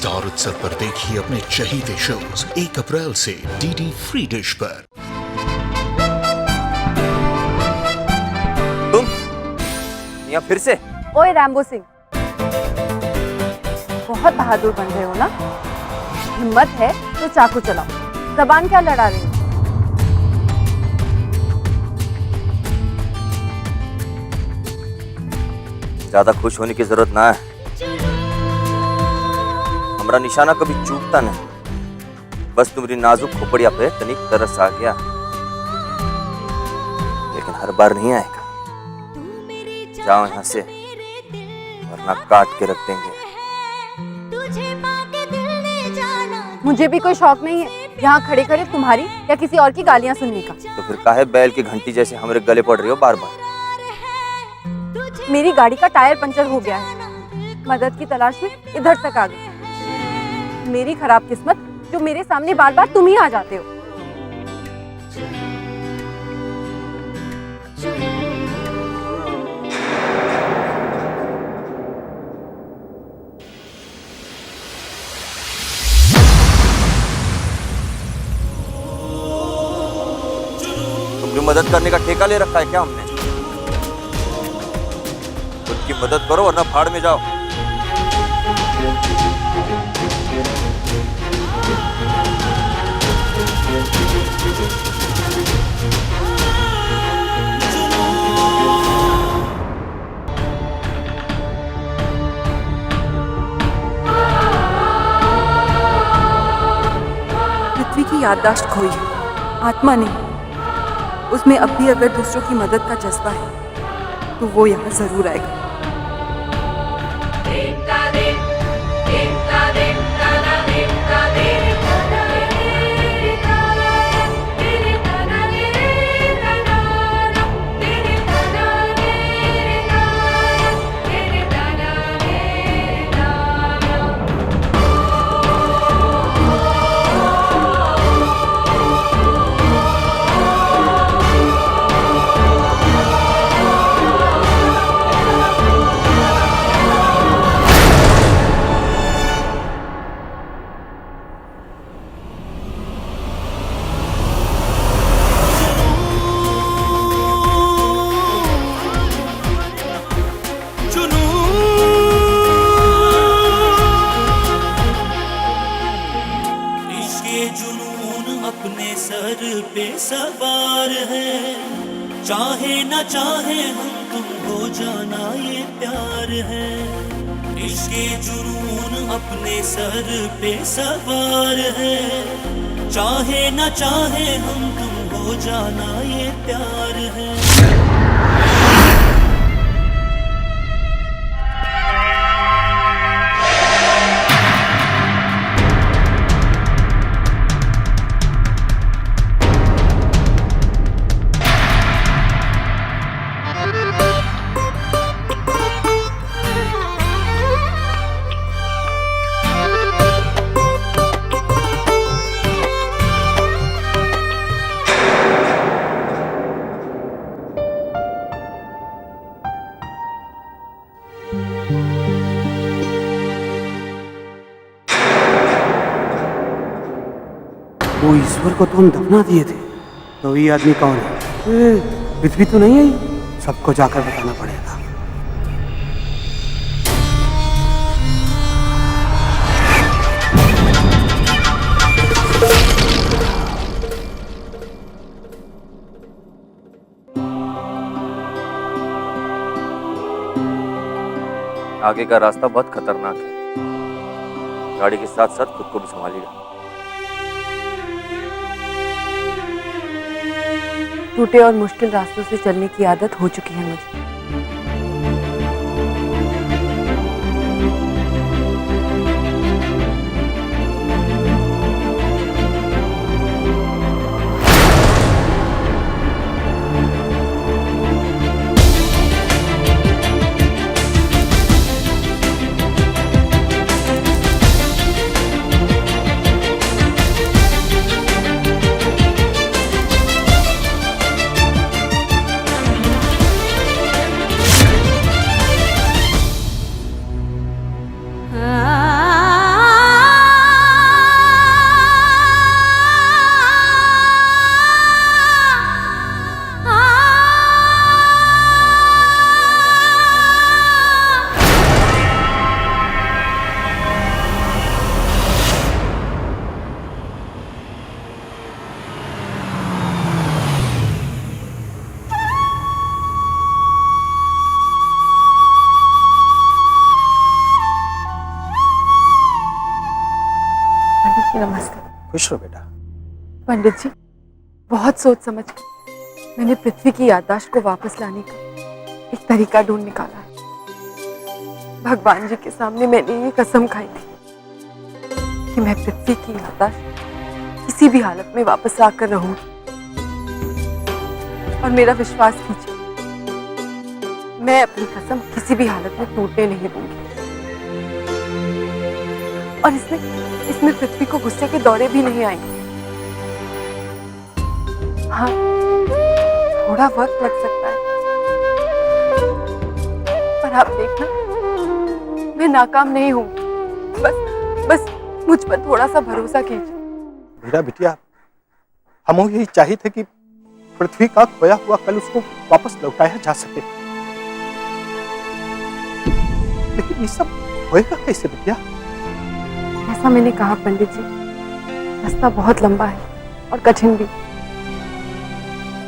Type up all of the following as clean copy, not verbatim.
Star उत्सव पर देखिए अपने चहीते शोज 1 अप्रैल से डीडी फ्री डिश पर। तुम यहाँ फिर से? ओए रैम्बो सिंह, बहुत बहादुर बन रहे हो ना। हिम्मत है तो चाकू चलाओ, जबान क्या लड़ा रहे हो? ज्यादा खुश होने की जरूरत ना है। हमारा निशाना कभी चूकता नहीं, बस तुम्हारी नाजुक खोपड़िया पे तनिक तरस आ गया, लेकिन हर बार नहीं आएगा। जाओ यहाँ से, वरना काट के रख देंगे। मुझे भी कोई शौक नहीं है यहाँ खड़े खड़े तुम्हारी या किसी और की गालियाँ सुनने का। तो फिर काहे बैल की घंटी जैसे हमारे गले पड़ रही हो बार बार? मेरी गाड़ी का टायर पंचर हो गया है, मदद की तलाश में इधर तक आ गई। मेरी खराब किस्मत जो मेरे सामने बार बार तुम ही आ जाते हो। तुमने मदद करने का ठेका ले रखा है क्या हमने? उनकी मदद करो वरना भाड़ में जाओ। पृथ्वी की याददाश्त खोई है, आत्मा नहीं। उसमें अब भी अगर दूसरों की मदद का जज्बा है तो वो यहाँ जरूर आएगा। अपने सर पे सवार है, चाहे न चाहे हम तुम हो जाना ये प्यार है। इश्क़े जुनून अपने सर पे सवार है, चाहे न चाहे हम तुम हो जाना ये प्यार है। वो ईश्वर को तो हम दफना दिए थे, तो ये आदमी कौन है? पृथ्वी तो नहीं आई, सबको जाकर बताना पड़ेगा। आगे का रास्ता बहुत खतरनाक है, गाड़ी के साथ साथ खुद को भी संभालिएगा। टूटे और मुश्किल रास्तों से चलने की आदत हो चुकी है मुझे। नमस्ते। खुश रहो बेटा। पंडित जी, बहुत सोच समझ कर मैंने पृथ्वी की याददाश्त को वापस लाने का एक तरीका ढूंढ निकाला है। भगवान जी के सामने मैंने ये कसम खाई थी कि मैं पृथ्वी की याददाश्त किसी भी हालत में वापस लाकर रहूंगी। और मेरा विश्वास कीजिए, मैं अपनी कसम किसी भी हालत में टूटने नहीं दूंगी। और इसमें पृथ्वी को गुस्से के दौरे भी नहीं आएंगे। हाँ, थोड़ा वक्त लग सकता है, पर आप देखना, मैं नाकाम नहीं हूंगी। बस मुझ पर थोड़ा सा भरोसा कीजिए। मेरा बिटिया, हम यही चाहिए थे कि पृथ्वी का खोया हुआ कल उसको वापस लौटाया जा सके, लेकिन ये सब होएगा कैसे बिटिया? ऐसा मैंने कहा पंडित जी, रास्ता बहुत लंबा है और कठिन भी।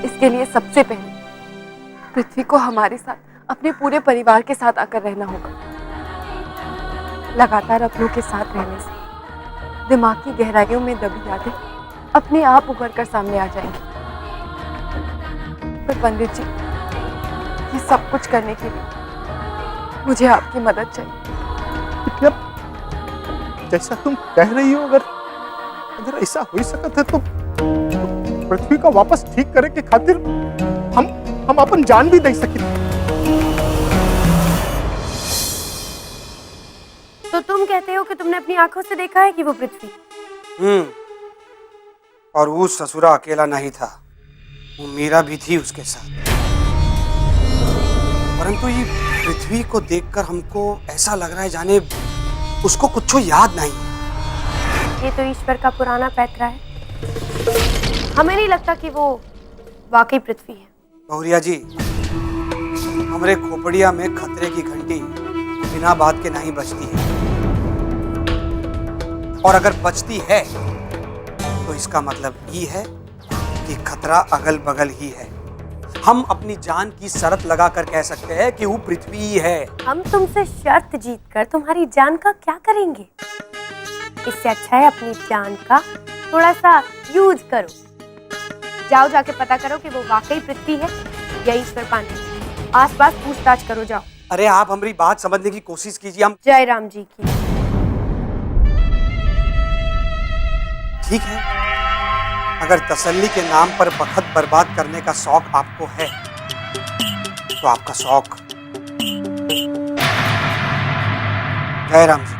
इसके लिए सबसे पहले पृथ्वी को हमारे साथ, अपने पूरे परिवार के साथ आकर रहना होगा। लगातार अपनों के साथ रहने से दिमाग की गहराइयों में दबी यादें अपने आप उभर कर सामने आ जाएंगी। पर पंडित जी, ये सब कुछ करने के लिए मुझे आपकी मदद चाहिए। जैसा तुम कह रही हो, अगर ऐसा हो सकता है तो पृथ्वी को वापस ठीक करे के खातिर हम अपन जान भी दे सके। तो तुम कहते हो कि तुमने अपनी आंखों से देखा है कि वो पृथ्वी? और वो ससुरा अकेला नहीं था, वो मीरा भी थी उसके साथ। परंतु ये पृथ्वी को देखकर हमको ऐसा लग रहा है जाने उसको कुछ याद नहीं। ये तो ईश्वर का पुराना पैतरा है। हमें नहीं लगता कि वो वाकई पृथ्वी है। बहुरिया जी, हमारे खोपड़िया में खतरे की घंटी बिना बात के नहीं बजती है, और अगर बजती है तो इसका मतलब ये है कि खतरा अगल बगल ही है। हम अपनी जान की शर्त लगा कर कह सकते हैं कि वो पृथ्वी ही है। हम तुमसे शर्त जीतकर तुम्हारी जान का क्या करेंगे? इससे अच्छा है अपनी जान का थोड़ा सा यूज करो। जाओ, जाके पता करो कि वो वाकई पृथ्वी है या ईश्वर पांडे। आसपास पूछताछ करो, जाओ। अरे आप हमारी बात समझने की कोशिश कीजिए। हम जय राम जी की। ठीक है, अगर तसल्ली के नाम पर वक्त बर्बाद करने का शौक आपको है तो आपका शौक। जय राम जी।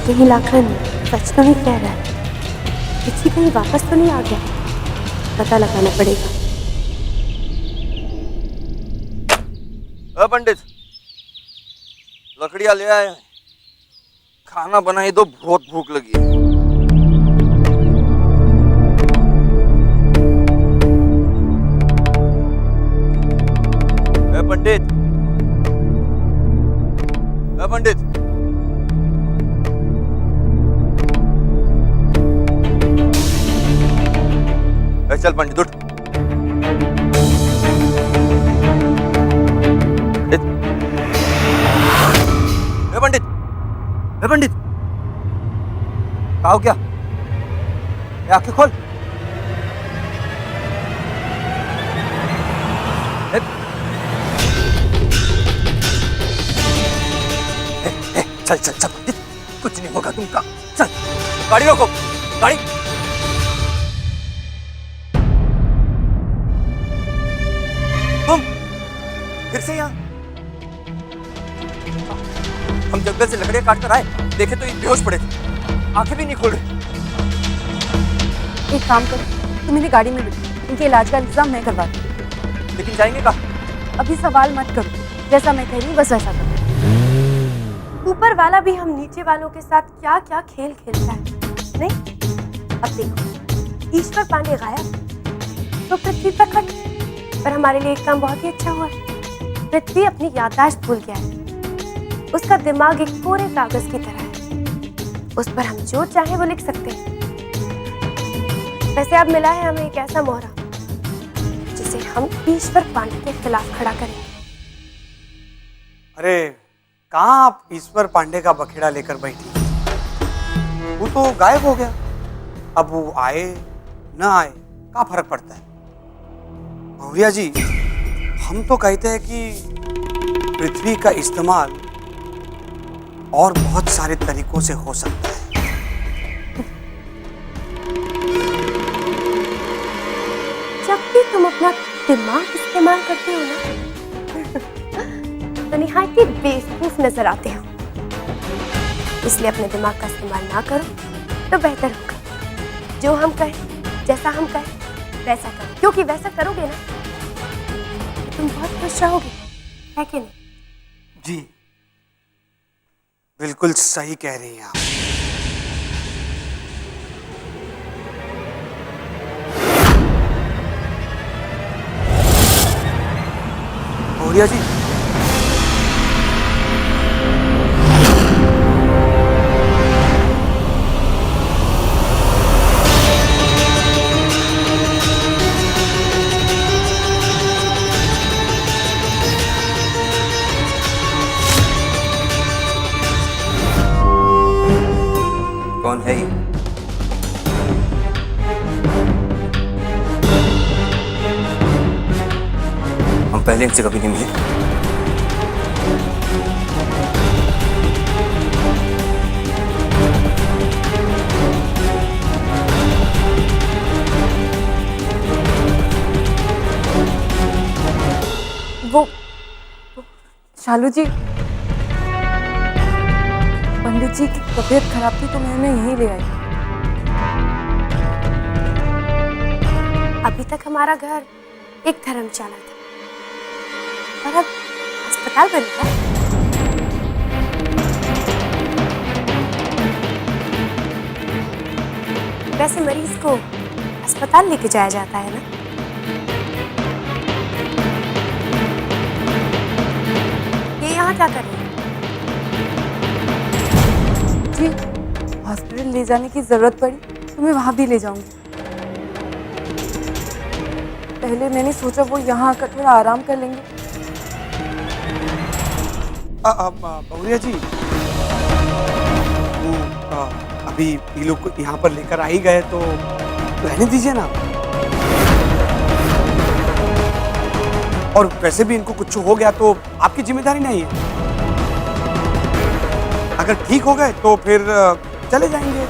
कहीं लाखन सच तो नहीं कह रहा है? पृथ्वी कहीं वापस तो नहीं आ गया? पता लगाना पड़ेगा। पंडित, लकड़ियां ले आए, खाना बनाई दो, बहुत भूख लगी है। पंडित, पंडित, चल पंडित उठ। पंडित, पंडित, आओ क्या? आंखें खोल। चल चल चल पंडित, कुछ नहीं होगा तुमका। चल, गाड़ी रोको, गाड़ी। तुम फिर से यहाँ? हम जंगल से लकड़ियां काट कर आए, देखे तो ये बेहोश पड़े थे, आंखें भी नहीं खोल रहे। एक काम करो, तुम इन्हें गाड़ी में बिठो, इनके इलाज का इंतजाम मैं करवाती हूँ। लेकिन जाएंगे कहाँ? अभी सवाल मत करो, जैसा मैं कह रही हूँ बस वैसा करो। ऊपर वाला भी हम नीचे वालों के साथ क्या क्या खेल खेलता है, नहीं? अब देखो, ईश्वर पांडे गायब तो पृथ्वी प्रकट। पर हमारे लिए एक काम बहुत ही अच्छा हुआ। पृथ्वी अपनी याददाश्त भूल गया है। उसका दिमाग एक कोरे कागज की तरह है, उस पर हम जो चाहे वो लिख सकते हैं। वैसे अब मिला है हमें एक ऐसा मोहरा जिसे हम ईश्वर पांडे के खिलाफ खड़ा करेंगे। अरे कहाँ आप ईश्वर पांडे का बखेड़ा लेकर बैठी? वो तो गायब हो गया। अब वो आए न आए क्या फर्क पड़ता है? भैया जी, हम तो कहते हैं कि पृथ्वी का इस्तेमाल और बहुत सारे तरीकों से हो सकता है। जब भी तुम अपना दिमाग इस्तेमाल करते हो ना तो निहायत ही बेवकूफ नजर आते हो। इसलिए अपने दिमाग का इस्तेमाल ना करो तो बेहतर होगा। जो हम कहें, जैसा हम कहें वैसा करो, क्योंकि वैसा करोगे ना तो तुम बहुत खुश रहोगे, है कि नहीं? जी बिल्कुल सही कह रही हैं आप। भैया जी, कौन है ये? हम पहले इनसे कभी नहीं मिले। वो शालू जी, पंडित जी की तबीयत खराब थी तो मैंने यहीं ले आई। अभी तक हमारा घर एक धर्मशाला था और अब अस्पताल बन गया। वैसे मरीज को अस्पताल लेके जाया जाता है ना? ये यहाँ क्या कर रहे हैं? जी, हॉस्पिटल ले जाने की जरूरत पड़ी तो मैं वहां भी ले जाऊंगी। पहले मैंने सोचा वो यहाँ आकर थोड़ा आराम कर लेंगे। भैया जी, वो अभी ये लोग को यहाँ पर लेकर आ ही गए तो रहने दीजिए ना। और वैसे भी इनको कुछ हो गया तो आपकी जिम्मेदारी नहीं है। अगर ठीक हो गए तो फिर चले जाएंगे।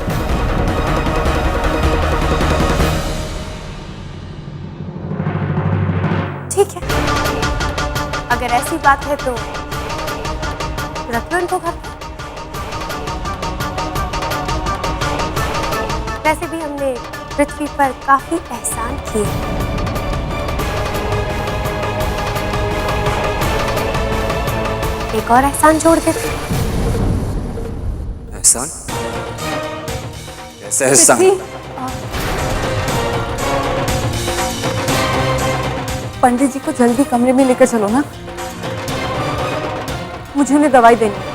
ठीक है, अगर ऐसी बात है तो रख लो इनको घर पे। वैसे भी हमने पृथ्वी पर काफी एहसान किए हैं। एक और एहसान जोड़ देते। एहसान? कैसा एहसान? पृथ्वी, पंडित जी को जल्दी कमरे में लेकर चलो ना, मुझे उन्हें दवाई देनी है।